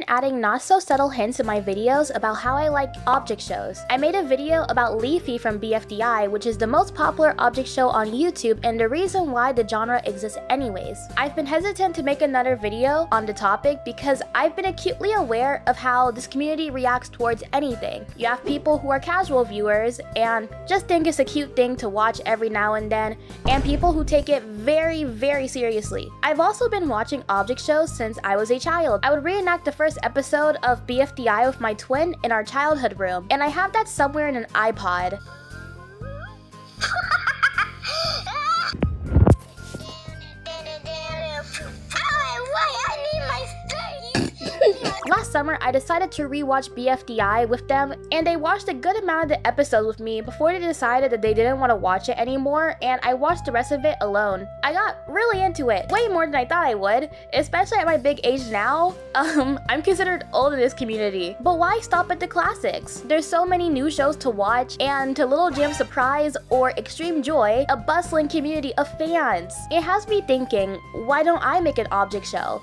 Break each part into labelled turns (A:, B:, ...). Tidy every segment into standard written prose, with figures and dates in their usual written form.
A: adding not so subtle hints in my videos about how I like object shows. I made a video about Leafy from bfdi, which is the most popular object show on YouTube and the reason why the genre exists anyways. I've been hesitant to make another video on the topic because I've been acutely aware of how this community reacts towards anything. You have people who are casual viewers and just think it's a cute thing to watch every now and then, and people who take it very, very seriously. I've also been watching object shows since I was a child. I would reenact the first episode of bfdi with my twin in our childhood room, and I have that somewhere in an iPod. Last summer, I decided to rewatch bfdi with them, and they watched a good amount of the episodes with me before they decided that they didn't want to watch it anymore, and I watched the rest of it alone. I got really into it, way more than I thought I would, especially at my big age now. I'm considered old in this community. But why stop at the classics? There's so many new shows to watch, and to Little Jam's surprise or extreme joy, a bustling community of fans. It has me thinking, why don't I make an object show?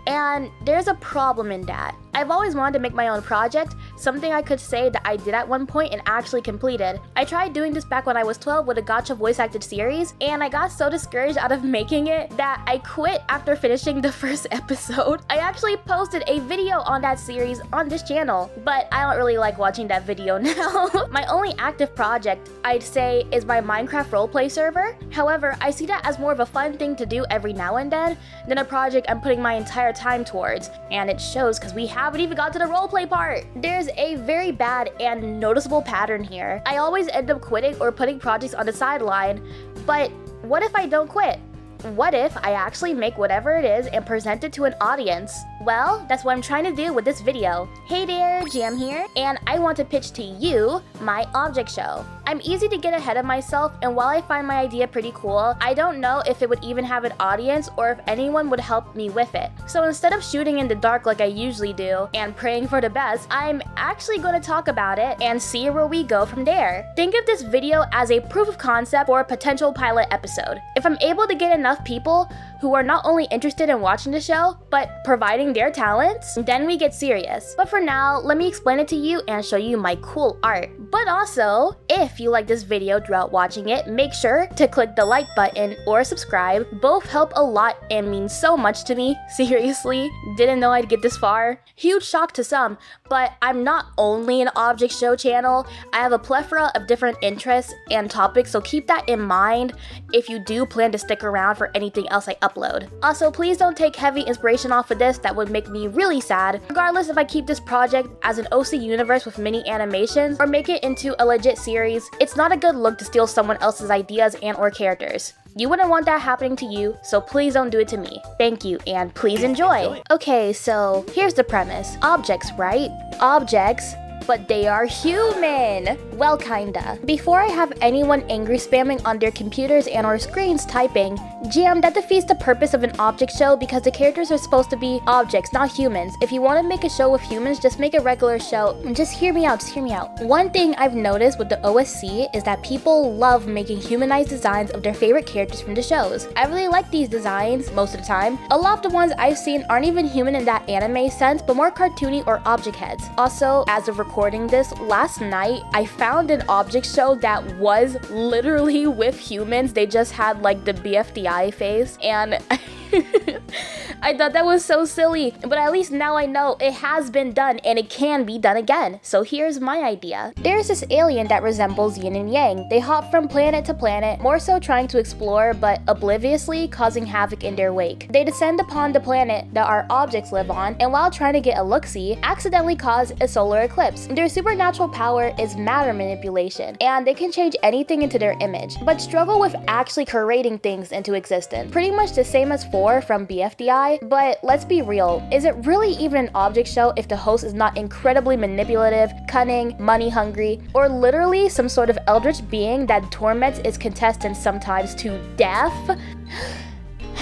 A: And there's a problem in that. I've always wanted to make my own project, something I could say that I did at one point and actually completed. I tried doing this back when I was 12 with a gacha voice acted series, and I got so discouraged out of making it that I quit after finishing the first episode. I actually posted a video on that series on this channel, but I don't really like watching that video now. My only active project, I'd say, is my Minecraft roleplay server. However, I see that as more of a fun thing to do every now and then than a project I'm putting my entire time towards, and it shows because we haven't even got to the roleplay part. There's a very bad and noticeable pattern here. I always end up quitting or putting projects on the sideline, but what if I don't quit? What if I actually make whatever it is and present it to an audience? Well, that's what I'm trying to do with this video. Hey there, Jam here, and I want to pitch to you my object show. I'm easy to get ahead of myself, and while I find my idea pretty cool, I don't know if it would even have an audience or if anyone would help me with it. So instead of shooting in the dark like I usually do and praying for the best, I'm actually going to talk about it and see where we go from there. Think of this video as a proof of concept for a potential pilot episode. If I'm able to get enough people who are not only interested in watching the show, but providing their talents, then we get serious. But for now, let me explain it to you and show you my cool art. But also, if you like this video throughout watching it, make sure to click the like button or subscribe. Both help a lot and mean so much to me. Seriously, didn't know I'd get this far. Huge shock to some, but I'm not only an object show channel. I have a plethora of different interests and topics, so keep that in mind if you do plan to stick around for anything else I upload. Also, please don't take heavy inspiration off of this. That would make me really sad. Regardless if I keep this project as an OC universe with mini animations or make it into a legit series, it's not a good look to steal someone else's ideas and or characters. You wouldn't want that happening to you, so please don't do it to me. Thank you, and please enjoy. Okay, so here's the premise. Objects, right? Objects, but they are human. Well, kinda. Before I have anyone angry spamming on their computers and or screens typing, Jam, that defeats the purpose of an object show because the characters are supposed to be objects, not humans. If you want to make a show with humans, just make a regular show. Just hear me out, One thing I've noticed with the OSC is that people love making humanized designs of their favorite characters from the shows. I really like these designs most of the time. A lot of the ones I've seen aren't even human in that anime sense, but more cartoony or object heads. Also, as of recording this, last night I found an object show that was literally with humans. They just had like the bfdi face, and I thought that was so silly, but at least now I know it has been done and it can be done again. So here's my idea. There's this alien that resembles yin and yang. They hop from planet to planet, more so trying to explore, but obliviously causing havoc in their wake. They descend upon the planet that our objects live on, and while trying to get a look-see, accidentally cause a solar eclipse. Their supernatural power is matter manipulation, and they can change anything into their image, but struggle with actually creating things into existence. Pretty much the same as 4 from bfdi, but let's be real, is it really even an object show if the host is not incredibly manipulative, cunning, money hungry, or literally some sort of eldritch being that torments its contestants sometimes to death?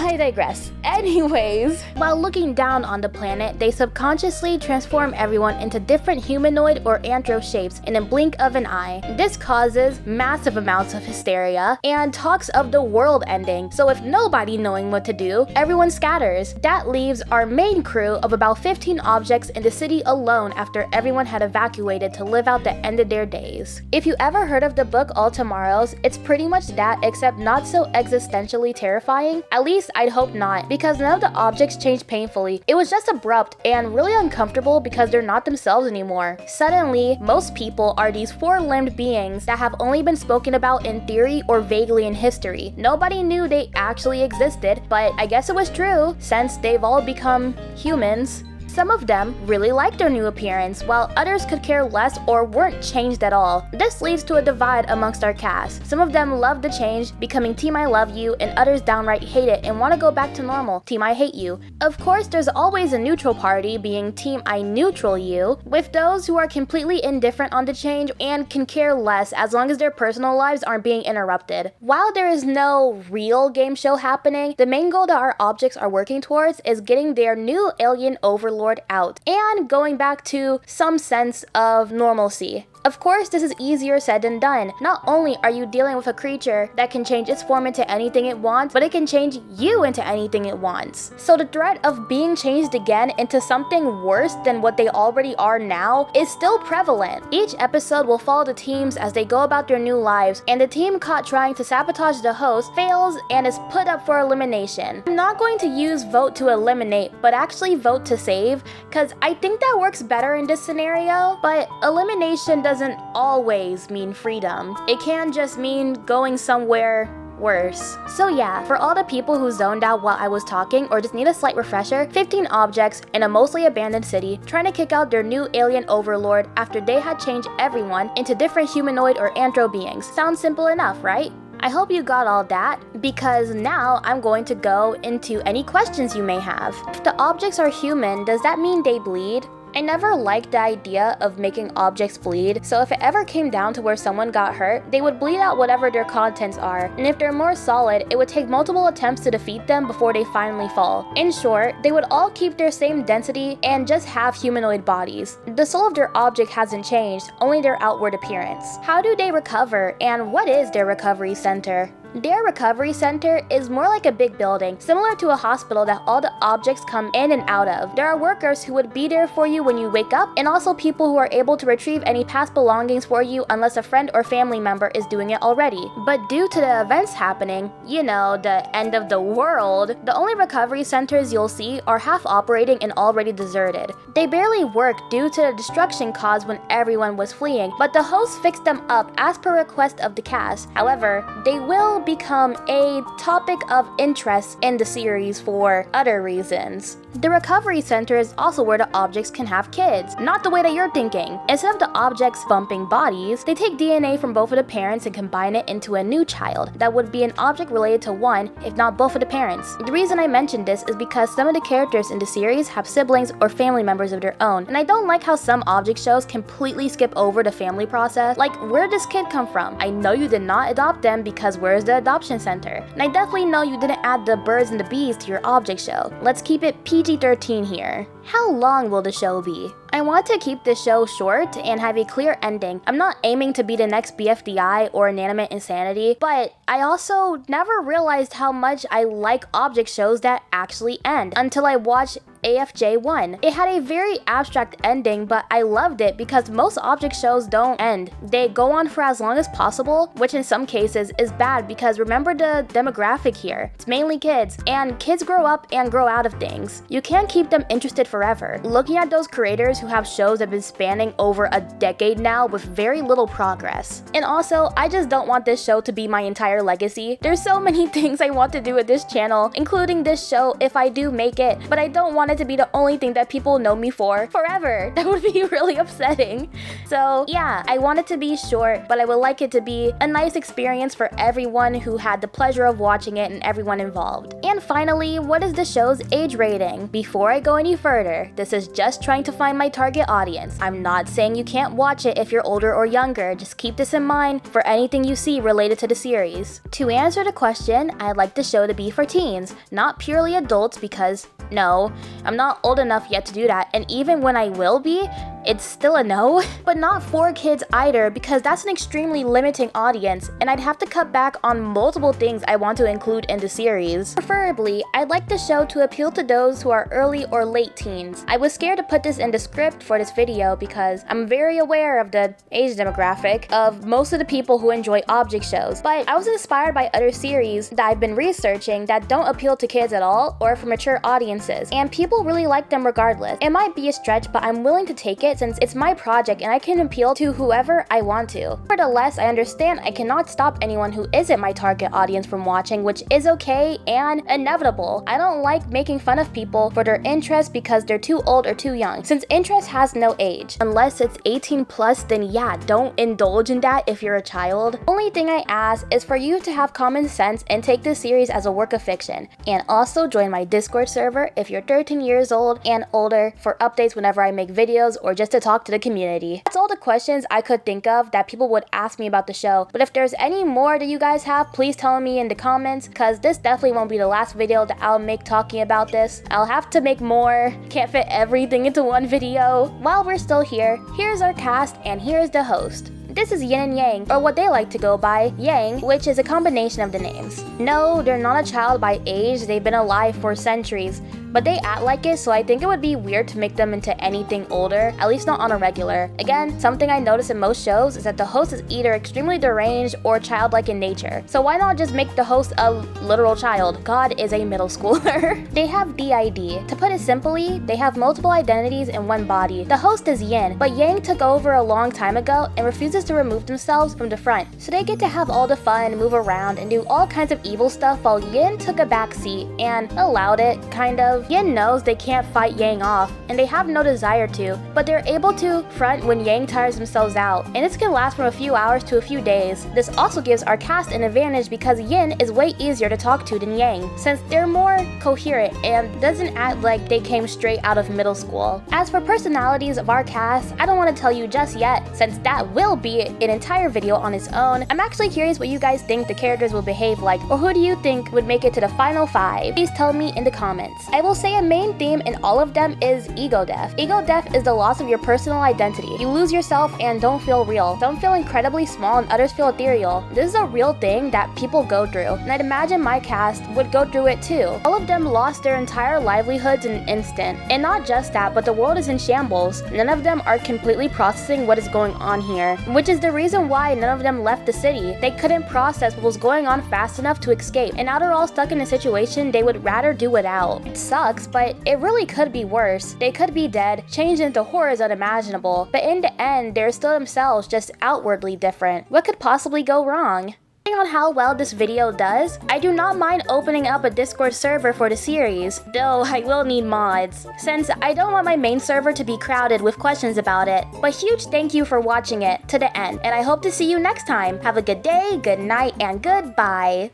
A: I digress. Anyways, while looking down on the planet, they subconsciously transform everyone into different humanoid or anthro shapes in a blink of an eye. This causes massive amounts of hysteria and talks of the world ending. So with nobody knowing what to do, everyone scatters. That leaves our main crew of about 15 objects in the city alone after everyone had evacuated to live out the end of their days. If you ever heard of the book All Tomorrows, it's pretty much that, except not so existentially terrifying. At least I'd hope not, because none of the objects changed painfully. It was just abrupt and really uncomfortable because they're not themselves anymore. Suddenly, most people are these four-limbed beings that have only been spoken about in theory or vaguely in history. Nobody knew they actually existed, but I guess it was true since they've all become humans. Some of them really liked their new appearance, while others could care less or weren't changed at all. This leads to a divide amongst our cast. Some of them love the change, becoming Team I Love You, and others downright hate it and want to go back to normal, Team I Hate You. Of course, there's always a neutral party, being Team I Neutral You, with those who are completely indifferent on the change and can care less as long as their personal lives aren't being interrupted. While there is no real game show happening, the main goal that our objects are working towards is getting their new alien overlord out and going back to some sense of normalcy. Of course, this is easier said than done. Not only are you dealing with a creature that can change its form into anything it wants, but it can change you into anything it wants. So the threat of being changed again into something worse than what they already are now is still prevalent. Each episode will follow the teams as they go about their new lives, and the team caught trying to sabotage the host fails and is put up for elimination. I'm not going to use vote to eliminate, but actually vote to save, because I think that works better in this scenario, but elimination doesn't always mean freedom. It can just mean going somewhere worse. So yeah, for all the people who zoned out while I was talking or just need a slight refresher, 15 objects in a mostly abandoned city trying to kick out their new alien overlord after they had changed everyone into different humanoid or anthro beings. Sounds simple enough, right? I hope you got all that, because now I'm going to go into any questions you may have. If the objects are human, does that mean they bleed? I never liked the idea of making objects bleed, so if it ever came down to where someone got hurt, they would bleed out whatever their contents are, and if they're more solid, it would take multiple attempts to defeat them before they finally fall. In short, they would all keep their same density and just have humanoid bodies. The soul of their object hasn't changed, only their outward appearance. How do they recover, and what is their recovery center? Their recovery center is more like a big building, similar to a hospital that all the objects come in and out of. There are workers who would be there for you when you wake up, and also people who are able to retrieve any past belongings for you unless a friend or family member is doing it already. But due to the events happening, you know, the end of the world, the only recovery centers you'll see are half operating and already deserted. They barely work due to the destruction caused when everyone was fleeing, but the host fixed them up as per request of the cast. However, they will become a topic of interest in the series for other reasons. The recovery center is also where the objects can have kids, not the way that you're thinking. Instead of the objects bumping bodies, they take DNA from both of the parents and combine it into a new child that would be an object related to one, if not both of the parents. The reason I mention this is because some of the characters in the series have siblings or family members of their own, and I don't like how some object shows completely skip over the family process. Like, where did this kid come from? I know you did not adopt them, because where's the adoption center? And I definitely know you didn't add the birds and the bees to your object show. Let's keep it PG-13 here. How long will the show be? I want to keep the show short and have a clear ending. I'm not aiming to be the next bfdi or Inanimate Insanity, but I also never realized how much I like object shows that actually end until I watched AFJ1. It had a very abstract ending, but I loved it because most object shows don't end. They go on for as long as possible, which in some cases is bad because remember the demographic here. It's mainly kids, and kids grow up and grow out of things. You can't keep them interested forever. Looking at those creators who have shows that have been spanning over a decade now with very little progress. And also, I just don't want this show to be my entire legacy. There's so many things I want to do with this channel, including this show if I do make it, but I don't want it to be the only thing that people know me for forever. That would be really upsetting. So yeah, I want it to be short, but I would like it to be a nice experience for everyone who had the pleasure of watching it and everyone involved. And finally, what is the show's age rating? Before I go any further, this is just trying to find my target audience. I'm not saying you can't watch it if you're older or younger, just keep this in mind for anything you see related to the series. To answer the question, I'd like the show to be for teens, not purely adults, because no, I'm not old enough yet to do that, and even when I will be, it's still a no. But not for kids either, because that's an extremely limiting audience, and I'd have to cut back on multiple things I want to include in the series. Preferably, I'd like the show to appeal to those who are early or late teens. I was scared to put this in the script for this video because I'm very aware of the age demographic of most of the people who enjoy object shows, but I was inspired by other series that I've been researching that don't appeal to kids at all or for mature audiences, and people really like them regardless. It might be a stretch, but I'm willing to take it since it's my project and I can appeal to whoever I want to. Nevertheless, I understand I cannot stop anyone who isn't my target audience from watching, which is okay and inevitable. I don't like making fun of people for their interest because they're too old or too young, since interest has no age. Unless it's 18 plus, then yeah, don't indulge in that if you're a child. Only thing I ask is for you to have common sense and take this series as a work of fiction, and also join my Discord server if you're 13 years old and older for updates whenever I make videos or just to talk to the community. That's all the questions I could think of that people would ask me about the show, but if there's any more that you guys have, please tell me in the comments, cause this definitely won't be the last video that I'll make talking about this. I'll have to make more. Can't fit everything into one video. While we're still here, here's our cast and here's the host. This is Yin and Yang, or what they like to go by, Yang, which is a combination of the names. No, they're not a child by age, they've been alive for centuries, but they act like it, so I think it would be weird to make them into anything older, at least not on a regular. Again, something I notice in most shows is that the host is either extremely deranged or childlike in nature, so why not just make the host a literal child? God is a middle schooler. They have DID. To put it simply, they have multiple identities in one body. The host is Yin, but Yang took over a long time ago and refuses to remove themselves from the front, so they get to have all the fun, move around, and do all kinds of evil stuff while Yin took a back seat and allowed it, kind of. Yin knows they can't fight Yang off, and they have no desire to, but they're able to front when Yang tires themselves out, and this can last from a few hours to a few days. This also gives our cast an advantage because Yin is way easier to talk to than Yang, since they're more coherent and doesn't act like they came straight out of middle school. As for personalities of our cast, I don't want to tell you just yet, since that will be an entire video on its own. I'm actually curious what you guys think the characters will behave like, or who do you think would make it to the final 5? Please tell me in the comments. I will say a main theme in all of them is ego death. Ego death is the loss of your personal identity. You lose yourself and don't feel real. Some feel incredibly small and others feel ethereal. This is a real thing that people go through, and I'd imagine my cast would go through it too. All of them lost their entire livelihoods in an instant. And not just that, but the world is in shambles. None of them are completely processing what is going on here, which is the reason why none of them left the city. They couldn't process what was going on fast enough to escape, and now they're all stuck in a situation they would rather do without. It sucks, but it really could be worse. They could be dead, changed into horrors unimaginable, but in the end, they're still themselves, just outwardly different. What could possibly go wrong? Depending on how well this video does, I do not mind opening up a Discord server for the series, though I will need mods, since I don't want my main server to be crowded with questions about it. But huge thank you for watching it to the end, and I hope to see you next time. Have a good day, good night, and goodbye!